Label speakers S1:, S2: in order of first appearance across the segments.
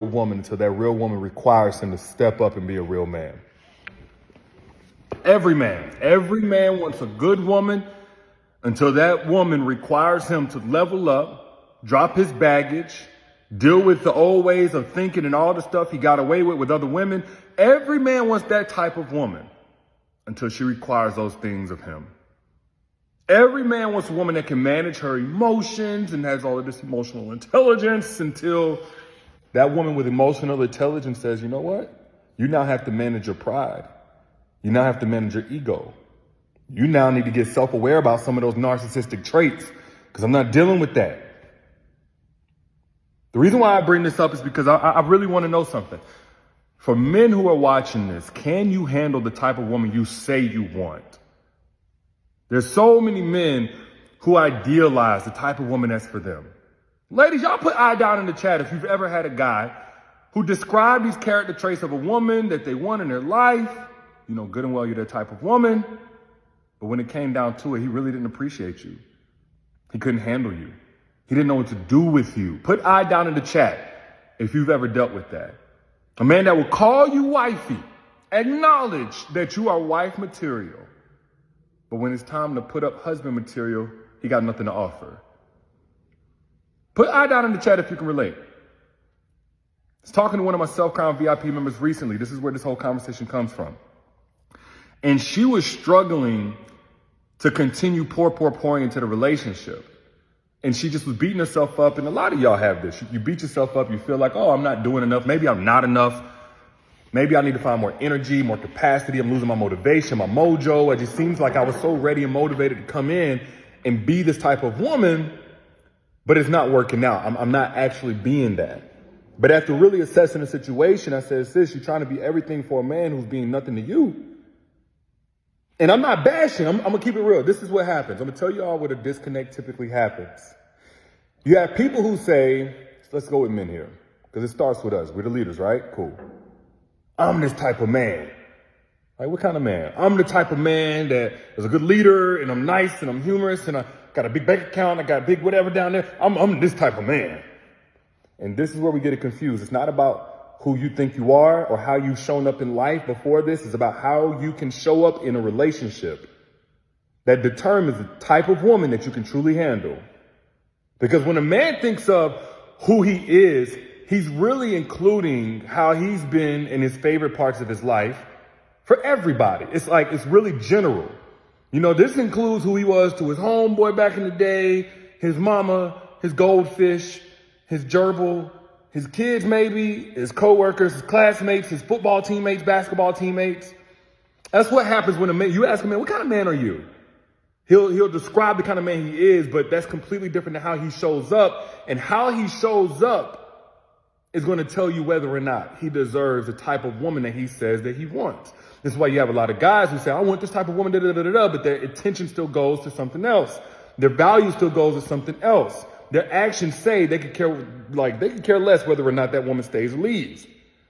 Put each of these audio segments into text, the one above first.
S1: woman until that real woman requires him to step up and be a real man. Every man wants a good woman until that woman requires him to level up, drop his baggage, deal with the old ways of thinking and all the stuff he got away with other women. Every man wants that type of woman until she requires those things of him. Every man wants a woman that can manage her emotions and has all of this emotional intelligence until that woman with emotional intelligence says, you know what? You now have to manage your pride. You now have to manage your ego. You now need to get self-aware about some of those narcissistic traits because I'm not dealing with that. The reason why I bring this up is because I really want to know something. For men who are watching this, can you handle the type of woman you say you want? There's so many men who idealize the type of woman that's for them. Ladies, y'all put I down in the chat if you've ever had a guy who described these character traits of a woman that they want in their life. You know good and well you're that type of woman. But when it came down to it, he really didn't appreciate you. He couldn't handle you. He didn't know what to do with you. Put I down in the chat if you've ever dealt with that. A man that will call you wifey, acknowledge that you are wife material. But when it's time to put up husband material, he got nothing to offer. Put I down in the chat if you can relate. I was talking to one of my Self-Crown VIP members recently. This is where this whole conversation comes from. And she was struggling to continue pouring into the relationship. And she just was beating herself up. And a lot of y'all have this. You beat yourself up. You feel like, oh, I'm not doing enough. Maybe I'm not enough. Maybe I need to find more energy, more capacity. I'm losing my motivation, my mojo. It just seems like I was so ready and motivated to come in and be this type of woman, but it's not working out. I'm not actually being that. But after really assessing the situation, I said, sis, you're trying to be everything for a man who's being nothing to you. And I'm not bashing. I'm going to keep it real. This is what happens. I'm going to tell you all what a disconnect typically happens. You have people who say, let's go with men here, because it starts with us. We're the leaders, right? Cool. I'm this type of man. Like, what kind of man? I'm the type of man that is a good leader, and I'm nice, and I'm humorous, and I got a big bank account, I got a big whatever down there. I'm this type of man. And this is where we get it confused. It's not about who you think you are or how you've shown up in life before this. It's about how you can show up in a relationship that determines the type of woman that you can truly handle. Because when a man thinks of who he is, he's really including how he's been in his favorite parts of his life for everybody. It's really general. You know, this includes who he was to his homeboy back in the day, his mama, his goldfish, his gerbil, his kids maybe, his coworkers, his classmates, his football teammates, basketball teammates. That's what happens when you ask a man, what kind of man are you? He'll describe the kind of man he is, but that's completely different than how he shows up. And how he shows up is going to tell you whether or not he deserves the type of woman that he says that he wants. This is why you have a lot of guys who say, I want this type of woman, but their attention still goes to something else. Their value still goes to something else. Their actions say they could care less whether or not that woman stays or leaves,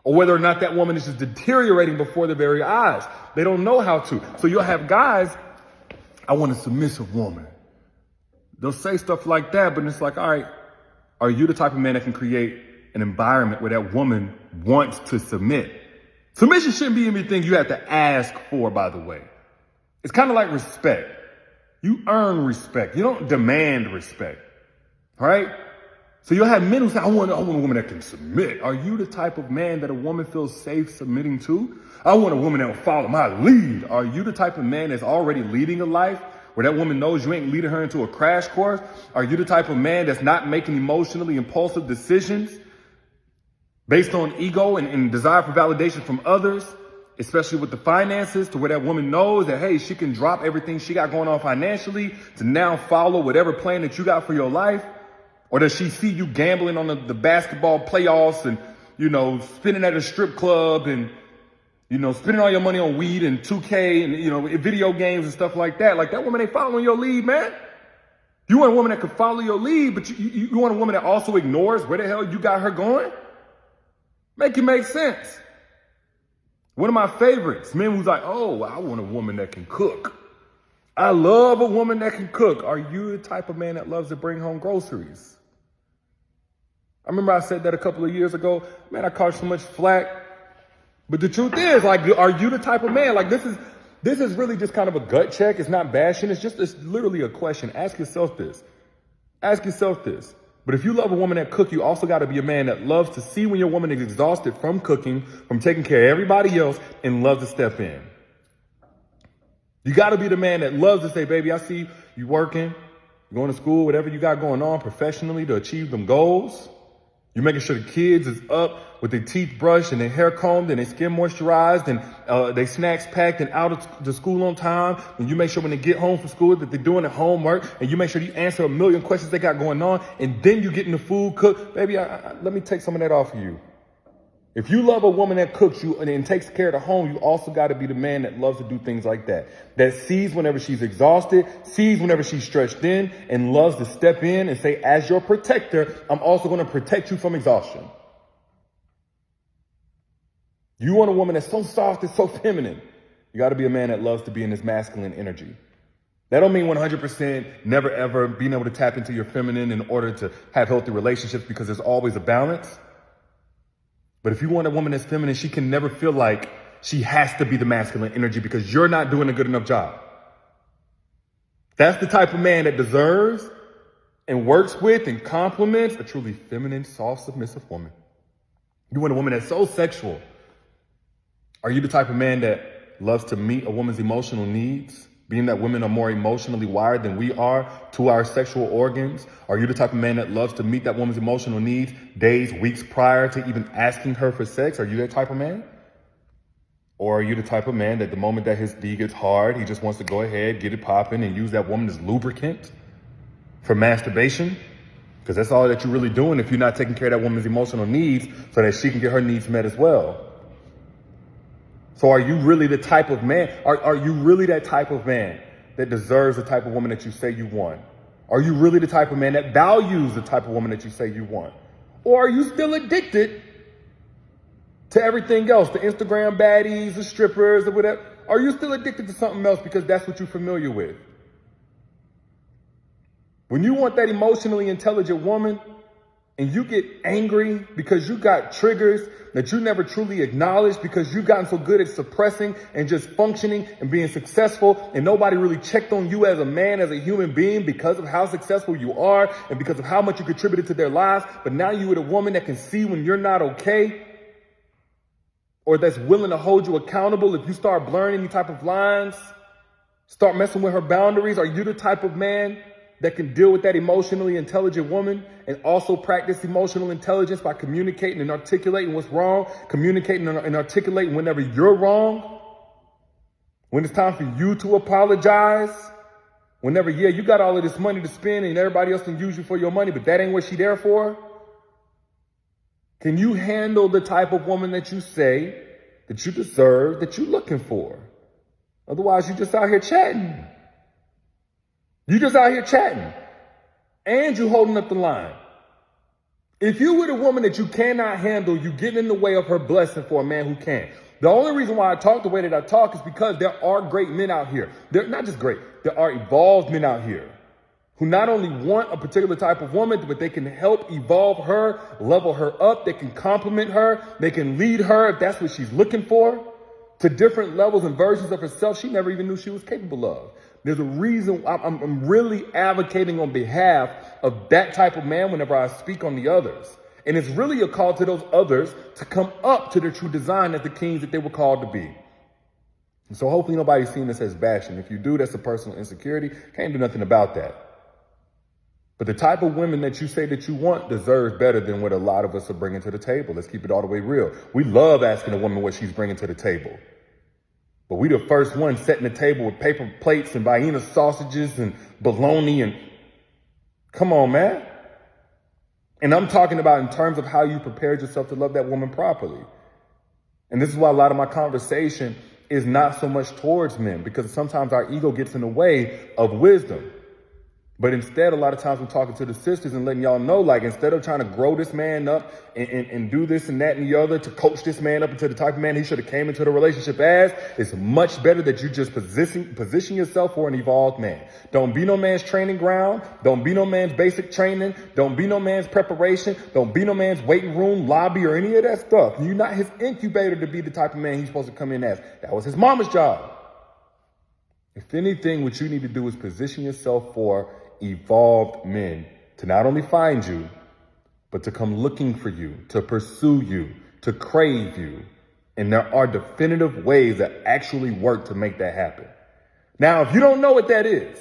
S1: or whether or not that woman is just deteriorating before their very eyes. They don't know how to. So you'll have guys, I want a submissive woman. They'll say stuff like that, but it's like, all right, are you the type of man that can create an environment where that woman wants to submit? Submission shouldn't be anything you have to ask for, by the way. It's kind of like respect. You earn respect. You don't demand respect. All right? So you'll have men who say, I want a woman that can submit. Are you the type of man that a woman feels safe submitting to? I want a woman that will follow my lead. Are you the type of man that's already leading a life where that woman knows you ain't leading her into a crash course? Are you the type of man that's not making emotionally impulsive decisions based on ego and desire for validation from others, especially with the finances, to where that woman knows that, hey, she can drop everything she got going on financially to now follow whatever plan that you got for your life? Or does she see you gambling on the basketball playoffs and, spending at a strip club and, spending all your money on weed and 2K and, video games and stuff like that? Like, that woman ain't following your lead, man. You want a woman that can follow your lead, but you want a woman that also ignores where the hell you got her going? Make it make sense. One of my favorites, men who's like, oh, I want a woman that can cook. I love a woman that can cook. Are you the type of man that loves to bring home groceries? I remember I said that a couple of years ago. Man, I caught so much flack. But the truth is, like, are you the type of man? Like, this is really just kind of a gut check. It's not bashing. It's literally a question. Ask yourself this. Ask yourself this. But if you love a woman that cooks, you also got to be a man that loves to see when your woman is exhausted from cooking, from taking care of everybody else, and loves to step in. You got to be the man that loves to say, baby, I see you working, going to school, whatever you got going on professionally to achieve them goals. You're making sure the kids is up with their teeth brushed and their hair combed and their skin moisturized and their snacks packed and out of the school on time. And you make sure when they get home from school that they're doing their homework, and you make sure you answer a million questions they got going on, and then you getting the food cooked. Baby, let me take some of that off of you. If you love a woman that cooks you and takes care of the home, you also got to be the man that loves to do things like that. That sees whenever she's exhausted, sees whenever she's stretched in, and loves to step in and say, as your protector, I'm also going to protect you from exhaustion. You want a woman that's so soft and so feminine. You got to be a man that loves to be in this masculine energy. That don't mean 100% never ever being able to tap into your feminine in order to have healthy relationships, because there's always a balance. But if you want a woman that's feminine, she can never feel like she has to be the masculine energy because you're not doing a good enough job. That's the type of man that deserves and works with and compliments a truly feminine, soft, submissive woman. You want a woman that's so sexual. Are you the type of man that loves to meet a woman's emotional needs? Being that women are more emotionally wired than we are to our sexual organs? Are you the type of man that loves to meet that woman's emotional needs days, weeks prior to even asking her for sex? Are you that type of man? Or are you the type of man that the moment that his D gets hard, he just wants to go ahead, get it popping, and use that woman as lubricant for masturbation? Because that's all that you're really doing if you're not taking care of that woman's emotional needs so that she can get her needs met as well. So are you really the type of man? Are you really that type of man that deserves the type of woman that you say you want? Are you really the type of man that values the type of woman that you say you want? Or are you still addicted to everything else, the Instagram baddies, the strippers, or whatever? Are you still addicted to something else because that's what you're familiar with? When you want that emotionally intelligent woman, and you get angry because you got triggers that you never truly acknowledged because you've gotten so good at suppressing and just functioning and being successful, and nobody really checked on you as a man, as a human being, because of how successful you are and because of how much you contributed to their lives. But now you with a woman that can see when you're not okay, or that's willing to hold you accountable if you start blurring any type of lines, start messing with her boundaries. Are you the type of man that can deal with that emotionally intelligent woman and also practice emotional intelligence by communicating and articulating what's wrong, communicating and articulating whenever you're wrong, when it's time for you to apologize, whenever, yeah, you got all of this money to spend and everybody else can use you for your money, but that ain't what she there for? Can you handle the type of woman that you say that you deserve, that you're looking for? Otherwise, you just out here chatting. You just out here chatting, and you holding up the line. If you with a woman that you cannot handle, you get in the way of her blessing for a man who can. The only reason why I talk the way that I talk is because there are great men out here. They're not just great. There are evolved men out here who not only want a particular type of woman, but they can help evolve her, level her up. They can compliment her. They can lead her, if that's what she's looking for, to different levels and versions of herself she never even knew she was capable of. There's a reason I'm really advocating on behalf of that type of man whenever I speak on the others. And it's really a call to those others to come up to their true design as the kings that they were called to be. And so hopefully nobody's seeing this as bashing. If you do, that's a personal insecurity. Can't do nothing about that. But the type of women that you say that you want deserves better than what a lot of us are bringing to the table. Let's keep it all the way real. We love asking a woman what she's bringing to the table. But we the first one setting the table with paper plates and Vienna sausages and bologna and come on, man. And I'm talking about in terms of how you prepared yourself to love that woman properly. And this is why a lot of my conversation is not so much towards men, because sometimes our ego gets in the way of wisdom. But instead, a lot of times we're talking to the sisters and letting y'all know, like, instead of trying to grow this man up and do this and that and the other to coach this man up into the type of man he should have came into the relationship as, it's much better that you just position yourself for an evolved man. Don't be no man's training ground. Don't be no man's basic training. Don't be no man's preparation. Don't be no man's waiting room, lobby, or any of that stuff. You're not his incubator to be the type of man he's supposed to come in as. That was his mama's job. If anything, what you need to do is position yourself for evolved men to not only find you, but to come looking for you, to pursue you, to crave you. And there are definitive ways that actually work to make that happen. Now, if you don't know what that is,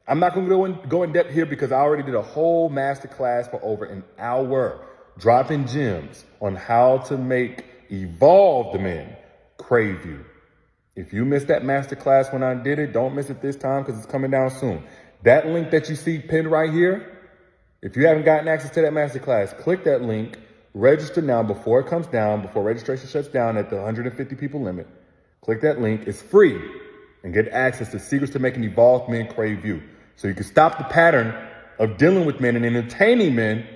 S1: I'm not going to go in depth here because I already did a whole masterclass for over an hour, dropping gems on how to make evolved men crave you. If you missed that masterclass when I did it, don't miss it this time because it's coming down soon. That link that you see pinned right here, if you haven't gotten access to that masterclass, click that link, register now before it comes down, before registration shuts down at the 150 people limit. Click that link. It's free and get access to Secrets to Making Evolved Men Crave You. So you can stop the pattern of dealing with men and entertaining men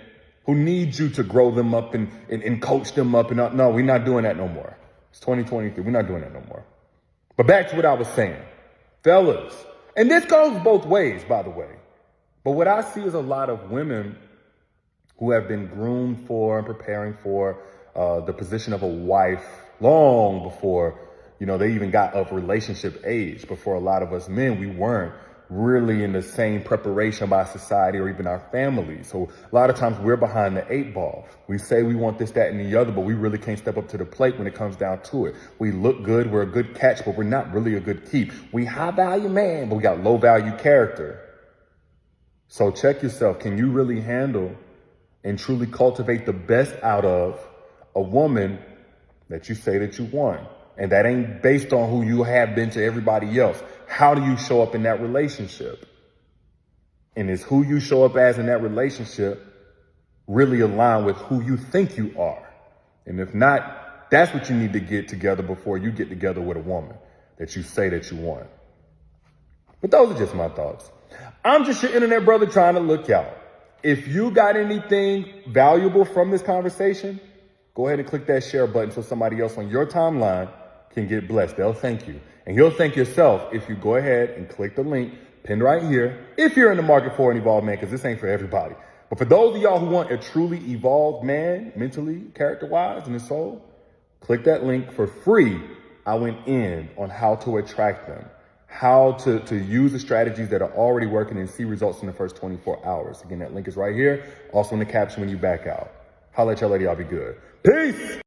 S1: who need you to grow them up and coach them up. And no, we're not doing that no more. It's 2023. We're not doing that no more. But back to what I was saying. Fellas, and this goes both ways, by the way. But what I see is a lot of women who have been groomed for and preparing for the position of a wife long before, they even got of relationship age. But for a lot of us men, we weren't really in the same preparation by society or even our families. So a lot of times we're behind the 8 ball. We say we want this, that, and the other, but we really can't step up to the plate when it comes down to it. We look good, we're a good catch, but we're not really a good keep. We high value man, but we got low value character. So check yourself. Can you really handle and truly cultivate the best out of a woman that you say that you want? And that ain't based on who you have been to everybody else. How do you show up in that relationship? And is who you show up as in that relationship really align with who you think you are? And if not, that's what you need to get together before you get together with a woman that you say that you want. But those are just my thoughts. I'm just your internet brother trying to look out. If you got anything valuable from this conversation, go ahead and click that share button so somebody else on your timeline can get blessed. They'll thank you. And you'll thank yourself if you go ahead and click the link pinned right here if you're in the market for an evolved man, because this ain't for everybody. But for those of y'all who want a truly evolved man, mentally, character-wise, in his soul, click that link for free. I went in on how to attract them, how to use the strategies that are already working and see results in the first 24 hours. Again, that link is right here. Also in the caption when you back out. Holla at y'all lady, y'all be good. Peace!